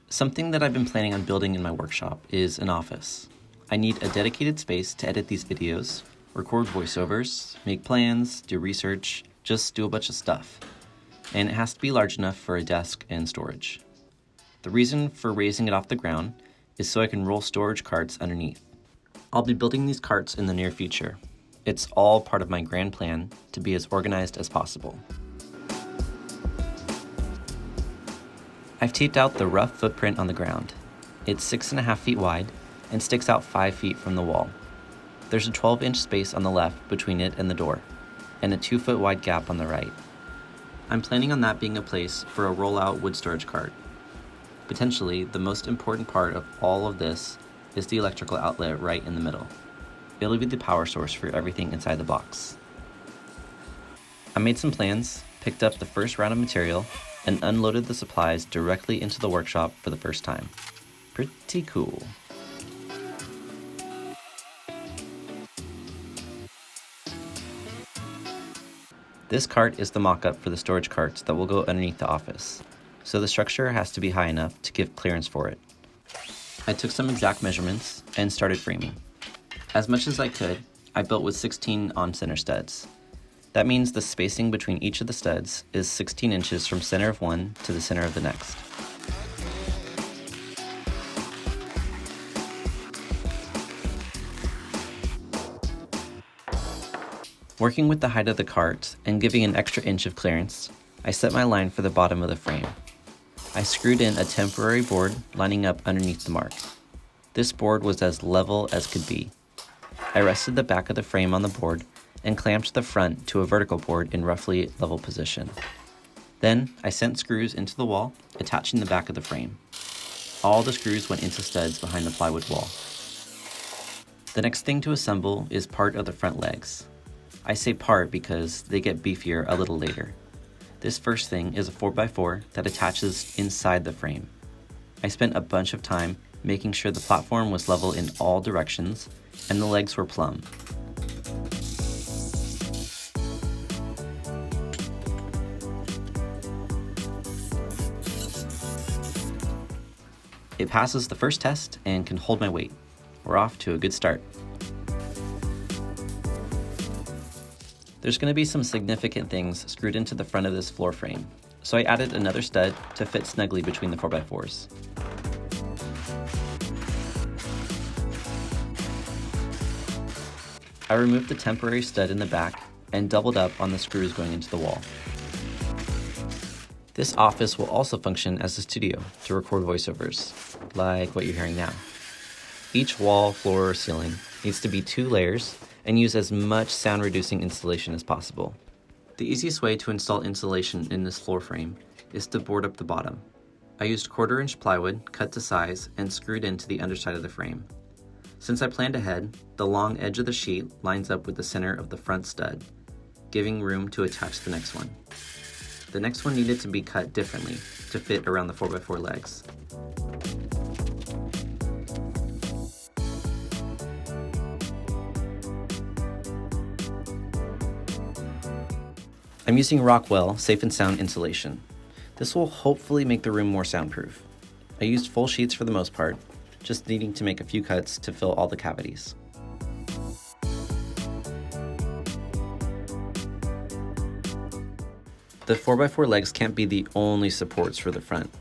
Something that I've been planning on building in my workshop is an office. I need a dedicated space to edit these videos, record voiceovers, make plans, do research, just do a bunch of stuff. And it has to be large enough for a desk and storage. The reason for raising it off the ground is so I can roll storage carts underneath. I'll be building these carts in the near future. It's all part of my grand plan to be as organized as possible. I've taped out the rough footprint on the ground. It's 6.5 feet wide and sticks out 5 feet from the wall. There's a 12-inch space on the left between it and the door, and a 2-foot wide gap on the right. I'm planning on that being a place for a roll-out wood storage cart. Potentially, the most important part of all of this is the electrical outlet right in the middle. It'll be the power source for everything inside the box. I made some plans, picked up the first round of material, and unloaded the supplies directly into the workshop for the first time. Pretty cool. This cart is the mock-up for the storage carts that will go underneath the office, so the structure has to be high enough to give clearance for it. I took some exact measurements and started framing. As much as I could, I built with 16 on-center studs. That means the spacing between each of the studs is 16 inches from center of one to the center of the next. Working with the height of the cart and giving an extra inch of clearance, I set my line for the bottom of the frame. I screwed in a temporary board lining up underneath the mark. This board was as level as could be. I rested the back of the frame on the board and clamped the front to a vertical board in roughly level position. Then I sent screws into the wall, attaching the back of the frame. All the screws went into studs behind the plywood wall. The next thing to assemble is part of the front legs. I say part because they get beefier a little later. This first thing is a 4x4 that attaches inside the frame. I spent a bunch of time making sure the platform was level in all directions and the legs were plumb. It passes the first test and can hold my weight. We're off to a good start. There's going to be some significant things screwed into the front of this floor frame, so I added another stud to fit snugly between the 4x4s. I removed the temporary stud in the back and doubled up on the screws going into the wall. This office will also function as a studio to record voiceovers, like what you're hearing now. Each wall, floor, or ceiling needs to be 2 layers and use as much sound-reducing insulation as possible. The easiest way to install insulation in this floor frame is to board up the bottom. I used 1/4-inch plywood cut to size and screwed into the underside of the frame. Since I planned ahead, the long edge of the sheet lines up with the center of the front stud, giving room to attach the next one. The next one needed to be cut differently to fit around the 4x4 legs. I'm using Rockwell Safe and Sound insulation. This will hopefully make the room more soundproof. I used full sheets for the most part, just needing to make a few cuts to fill all the cavities. The 4x4 legs can't be the only supports for the front.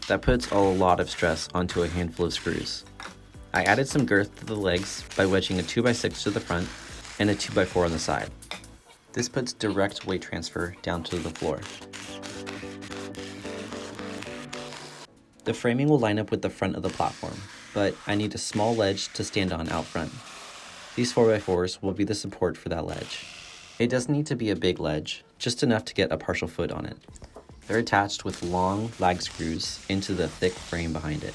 That puts a lot of stress onto a handful of screws. I added some girth to the legs by wedging a 2x6 to the front and a 2x4 on the side. This puts direct weight transfer down to the floor. The framing will line up with the front of the platform, but I need a small ledge to stand on out front. These 4x4s will be the support for that ledge. It doesn't need to be a big ledge, just enough to get a partial foot on it. They're attached with long lag screws into the thick frame behind it.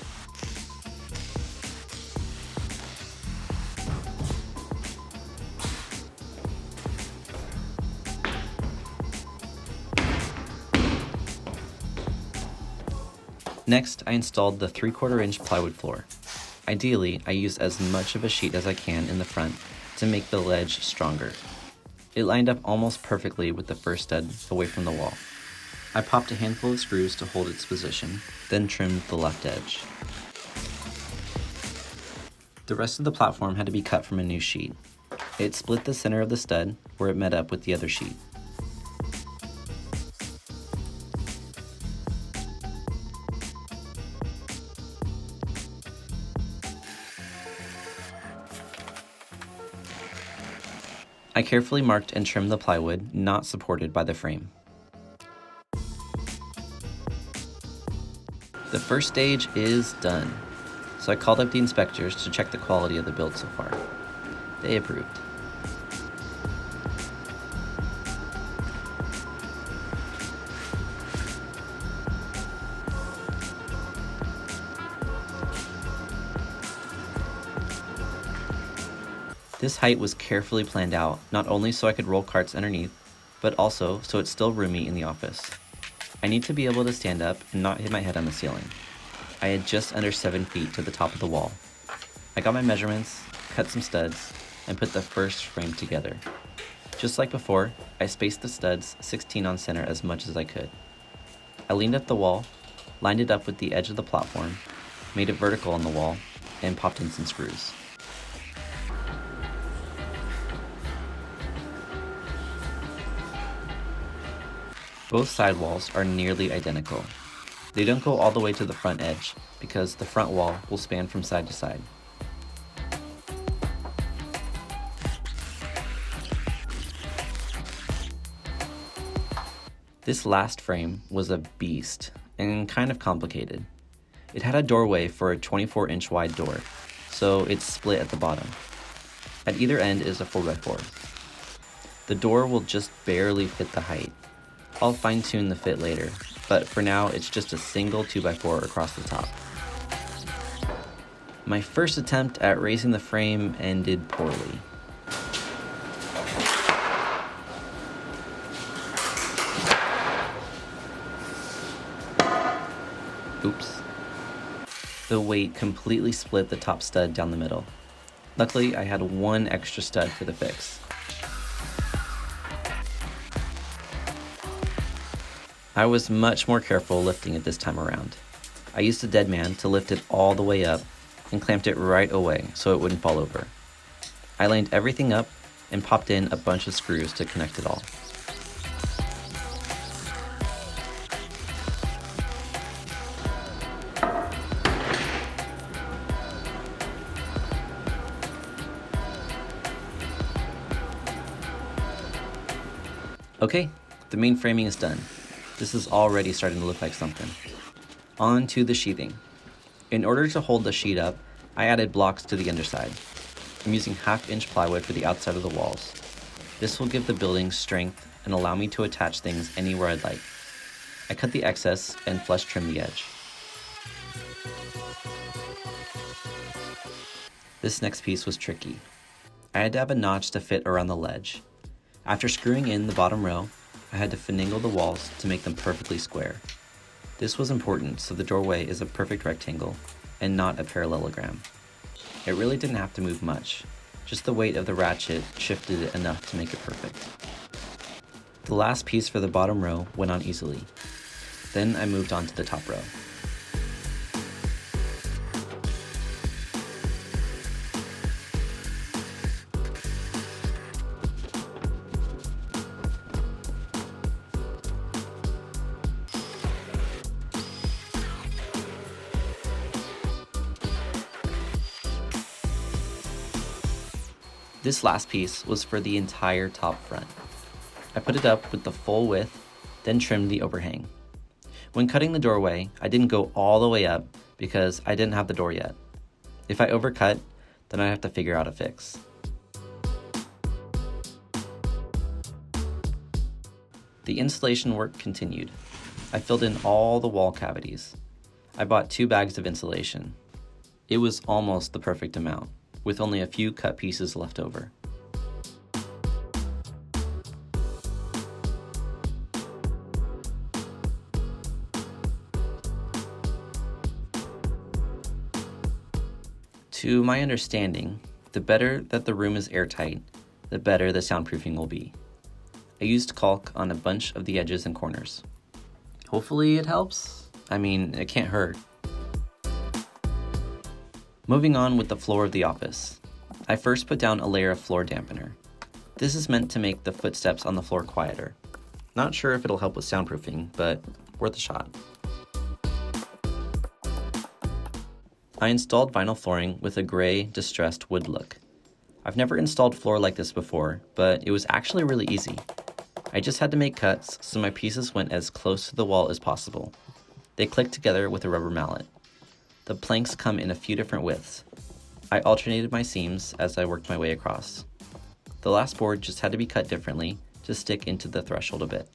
Next, I installed the 3/4-inch plywood floor. Ideally, I use as much of a sheet as I can in the front to make the ledge stronger. It lined up almost perfectly with the first stud away from the wall. I popped a handful of screws to hold its position, then trimmed the left edge. The rest of the platform had to be cut from a new sheet. It split the center of the stud where it met up with the other sheet. I carefully marked and trimmed the plywood not supported by the frame. The first stage is done, so I called up the inspectors to check the quality of the build so far. They approved. This height was carefully planned out, not only so I could roll carts underneath, but also so it's still roomy in the office. I need to be able to stand up and not hit my head on the ceiling. I had just under 7 feet to the top of the wall. I got my measurements, cut some studs, and put the first frame together. Just like before, I spaced the studs 16 on center as much as I could. I leaned up the wall, lined it up with the edge of the platform, made it vertical on the wall, and popped in some screws. Both side walls are nearly identical. They don't go all the way to the front edge because the front wall will span from side to side. This last frame was a beast and kind of complicated. It had a doorway for a 24-inch wide door, so it's split at the bottom. At either end is a 4x4. The door will just barely fit the height. I'll fine-tune the fit later, but for now it's just a single 2x4 across the top. My first attempt at raising the frame ended poorly. Oops. The weight completely split the top stud down the middle. Luckily, I had one extra stud for the fix. I was much more careful lifting it this time around. I used a dead man to lift it all the way up and clamped it right away so it wouldn't fall over. I lined everything up and popped in a bunch of screws to connect it all. Okay, the main framing is done. This is already starting to look like something. On to the sheathing. In order to hold the sheet up, I added blocks to the underside. I'm using 1/2-inch plywood for the outside of the walls. This will give the building strength and allow me to attach things anywhere I'd like. I cut the excess and flush trimmed the edge. This next piece was tricky. I had to have a notch to fit around the ledge. After screwing in the bottom row, I had to finagle the walls to make them perfectly square. This was important so the doorway is a perfect rectangle and not a parallelogram. It really didn't have to move much, just the weight of the ratchet shifted it enough to make it perfect. The last piece for the bottom row went on easily. Then I moved on to the top row. This last piece was for the entire top front. I put it up with the full width, then trimmed the overhang. When cutting the doorway, I didn't go all the way up because I didn't have the door yet. If I overcut, then I'd have to figure out a fix. The installation work continued. I filled in all the wall cavities. I bought 2 bags of insulation. It was almost the perfect amount, with only a few cut pieces left over. To my understanding, the better that the room is airtight, the better the soundproofing will be. I used caulk on a bunch of the edges and corners. Hopefully it helps. I mean, it can't hurt. Moving on with the floor of the office. I first put down a layer of floor dampener. This is meant to make the footsteps on the floor quieter. Not sure if it'll help with soundproofing, but worth a shot. I installed vinyl flooring with a gray, distressed wood look. I've never installed floor like this before, but it was actually really easy. I just had to make cuts so my pieces went as close to the wall as possible. They clicked together with a rubber mallet. The planks come in a few different widths. I alternated my seams as I worked my way across. The last board just had to be cut differently to stick into the threshold a bit.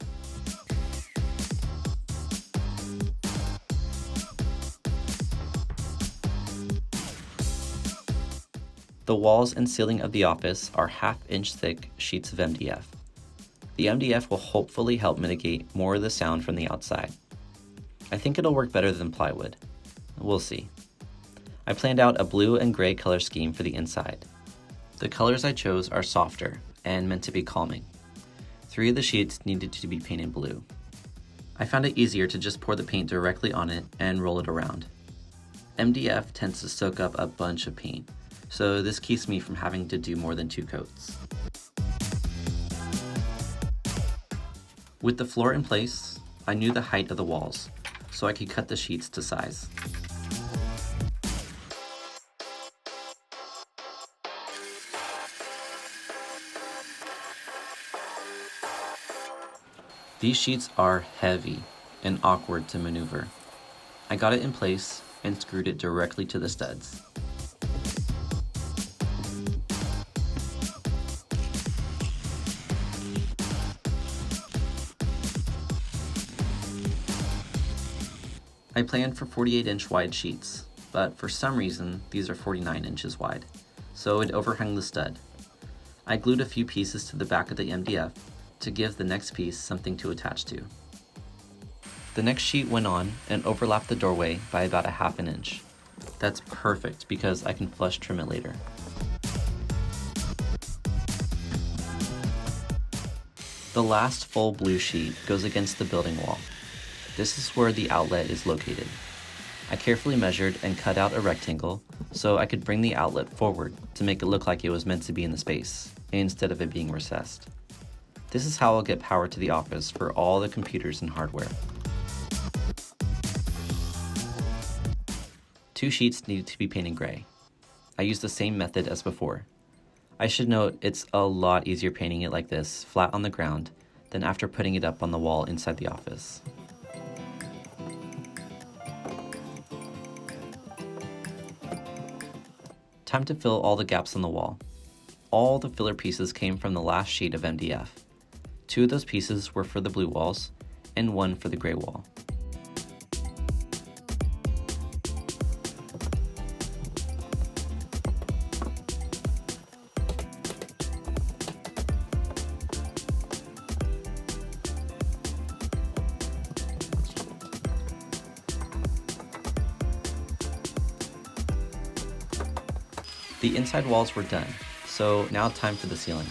The walls and ceiling of the office are 1/2 inch thick sheets of MDF. The MDF will hopefully help mitigate more of the sound from the outside. I think it'll work better than plywood. We'll see. I planned out a blue and gray color scheme for the inside. The colors I chose are softer and meant to be calming. 3 of the sheets needed to be painted blue. I found it easier to just pour the paint directly on it and roll it around. MDF tends to soak up a bunch of paint, so this keeps me from having to do more than 2 coats. With the floor in place, I knew the height of the walls, so I could cut the sheets to size. These sheets are heavy and awkward to maneuver. I got it in place and screwed it directly to the studs. I planned for 48-inch wide sheets, but for some reason these are 49 inches wide, so it overhung the stud. I glued a few pieces to the back of the MDF to give the next piece something to attach to. The next sheet went on and overlapped the doorway by about 1/2 inch. That's perfect because I can flush trim it later. The last full blue sheet goes against the building wall. This is where the outlet is located. I carefully measured and cut out a rectangle so I could bring the outlet forward to make it look like it was meant to be in the space, instead of it being recessed. This is how I'll get power to the office for all the computers and hardware. 2 sheets needed to be painted gray. I used the same method as before. I should note it's a lot easier painting it like this, flat on the ground, than after putting it up on the wall inside the office. Time to fill all the gaps on the wall. All the filler pieces came from the last sheet of MDF. 2 of those pieces were for the blue walls, and 1 for the gray wall. The inside walls were done, so now time for the ceiling.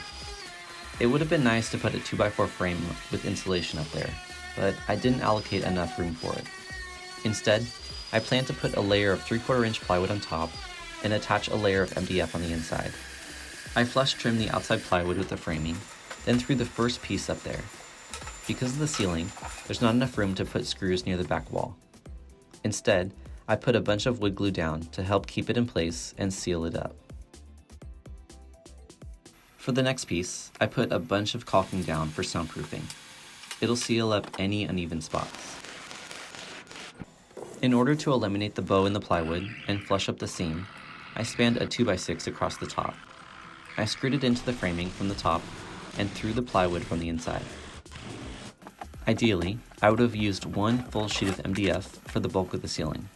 It would have been nice to put a 2x4 frame with insulation up there, but I didn't allocate enough room for it. Instead, I planned to put a layer of 3/4 inch plywood on top and attach a layer of MDF on the inside. I flush trimmed the outside plywood with the framing, then threw the first piece up there. Because of the ceiling, there's not enough room to put screws near the back wall. Instead, I put a bunch of wood glue down to help keep it in place and seal it up. For the next piece, I put a bunch of caulking down for soundproofing. It'll seal up any uneven spots. In order to eliminate the bow in the plywood and flush up the seam, I spanned a 2x6 across the top. I screwed it into the framing from the top and through the plywood from the inside. Ideally, I would have used 1 full sheet of MDF for the bulk of the ceiling,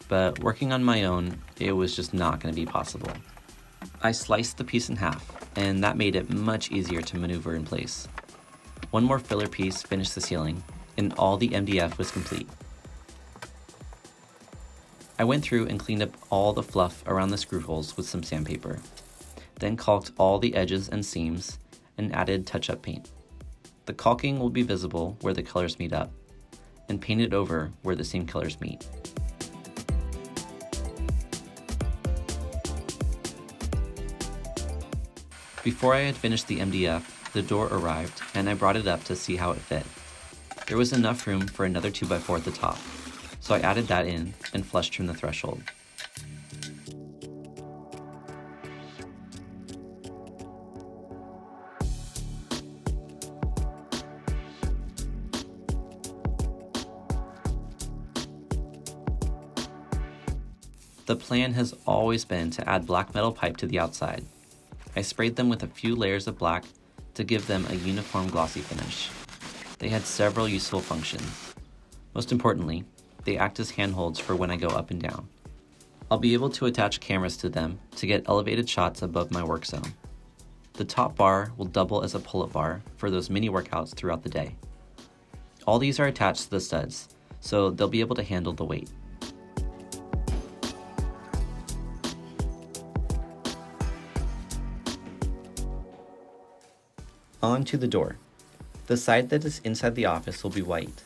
but working on my own, it was just not going to be possible. I sliced the piece in half, and that made it much easier to maneuver in place. 1 more filler piece finished the ceiling, and all the MDF was complete. I went through and cleaned up all the fluff around the screw holes with some sandpaper, then caulked all the edges and seams, and added touch-up paint. The caulking will be visible where the colors meet up, and paint it over where the same colors meet. Before I had finished the MDF, the door arrived and I brought it up to see how it fit. There was enough room for another 2x4 at the top, so I added that in and flush trimmed the threshold. The plan has always been to add black metal pipe to the outside. I sprayed them with a few layers of black to give them a uniform glossy finish. They had several useful functions. Most importantly, they act as handholds for when I go up and down. I'll be able to attach cameras to them to get elevated shots above my work zone. The top bar will double as a pull-up bar for those mini workouts throughout the day. All these are attached to the studs, so they'll be able to handle the weight. On to the door. The side that is inside the office will be white.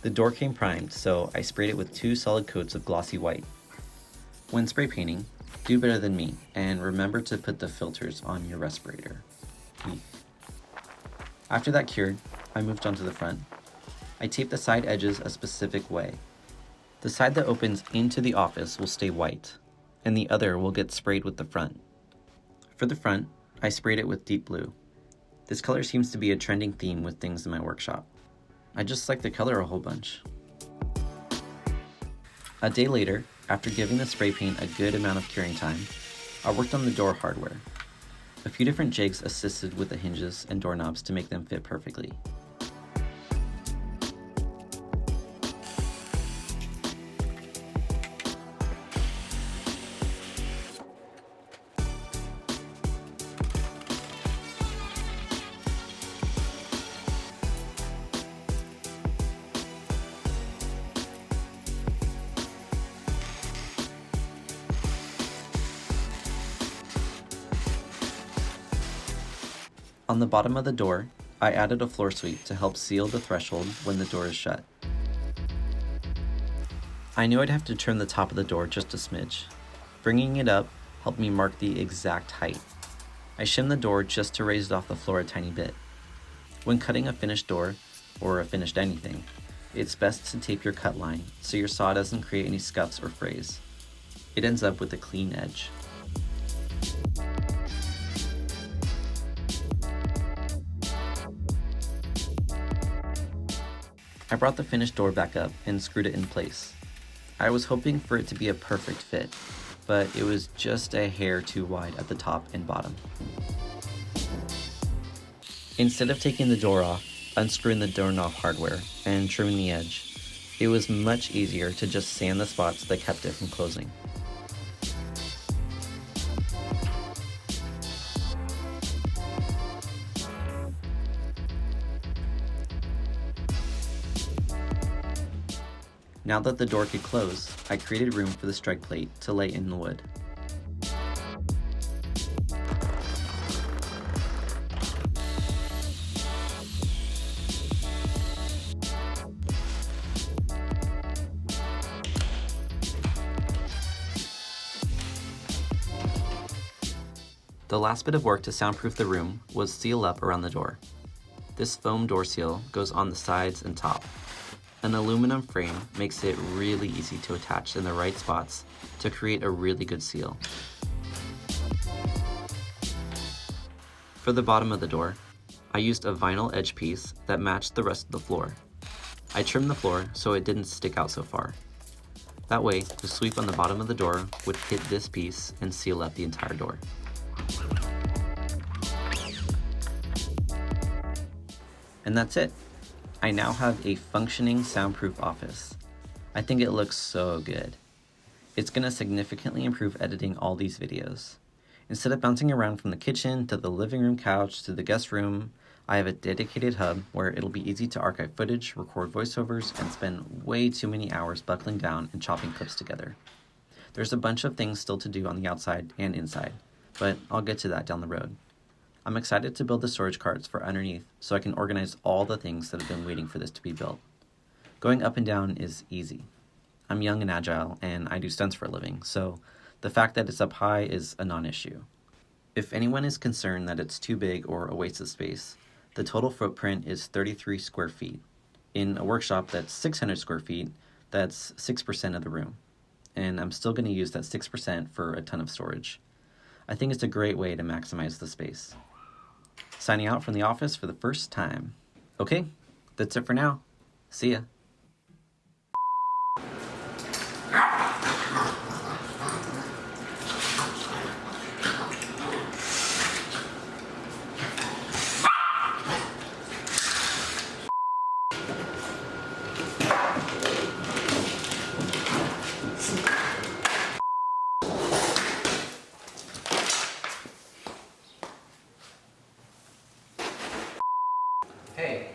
The door came primed, so I sprayed it with 2 solid coats of glossy white. When spray painting, do better than me, and remember to put the filters on your respirator. After that cured, I moved on to the front. I taped the side edges a specific way. The side that opens into the office will stay white, and the other will get sprayed with the front. For the front, I sprayed it with deep blue. This color seems to be a trending theme with things in my workshop. I just like the color a whole bunch. A day later, after giving the spray paint a good amount of curing time, I worked on the door hardware. A few different jigs assisted with the hinges and doorknobs to make them fit perfectly. On the bottom of the door, I added a floor sweep to help seal the threshold when the door is shut. I knew I'd have to trim the top of the door just a smidge. Bringing it up helped me mark the exact height. I shimmed the door just to raise it off the floor a tiny bit. When cutting a finished door, or a finished anything, it's best to tape your cut line so your saw doesn't create any scuffs or frays. It ends up with a clean edge. I brought the finished door back up and screwed it in place. I was hoping for it to be a perfect fit, but it was just a hair too wide at the top and bottom. Instead of taking the door off, unscrewing the doorknob hardware, and trimming the edge, it was much easier to just sand the spots that kept it from closing. Now that the door could close, I created room for the strike plate to lay in the wood. The last bit of work to soundproof the room was seal up around the door. This foam door seal goes on the sides and top. An aluminum frame makes it really easy to attach in the right spots to create a really good seal. For the bottom of the door, I used a vinyl edge piece that matched the rest of the floor. I trimmed the floor so it didn't stick out so far. That way, the sweep on the bottom of the door would hit this piece and seal up the entire door. And that's it. I now have a functioning soundproof office. I think it looks so good. It's gonna significantly improve editing all these videos. Instead of bouncing around from the kitchen to the living room couch to the guest room, I have a dedicated hub where it'll be easy to archive footage, record voiceovers, and spend way too many hours buckling down and chopping clips together. There's a bunch of things still to do on the outside and inside, but I'll get to that down the road. I'm excited to build the storage carts for underneath so I can organize all the things that have been waiting for this to be built. Going up and down is easy. I'm young and agile, and I do stunts for a living, so the fact that it's up high is a non-issue. If anyone is concerned that it's too big or a waste of space, the total footprint is 33 square feet. In a workshop that's 600 square feet, that's 6% of the room. And I'm still going to use that 6% for a ton of storage. I think it's a great way to maximize the space. Signing out from the office for the first time. Okay, that's it for now. See ya. Hey.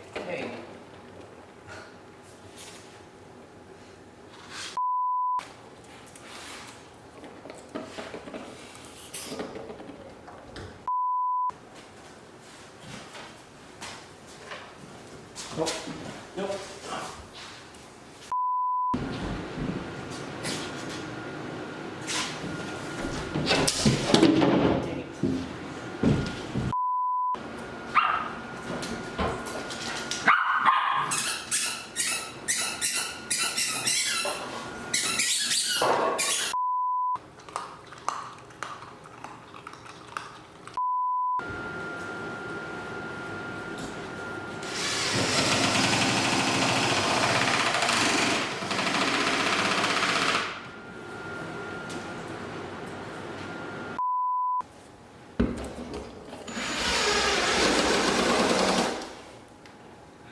Nope.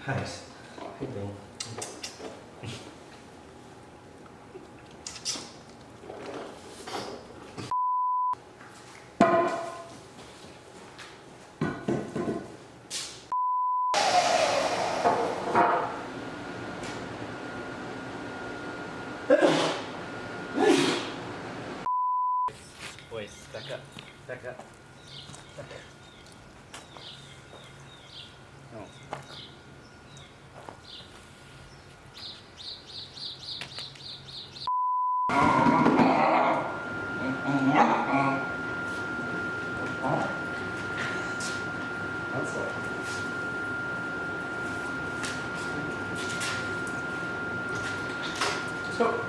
Nice. Hey, Bill. Boys, back up. Back up. Oh. That's all. Let's go.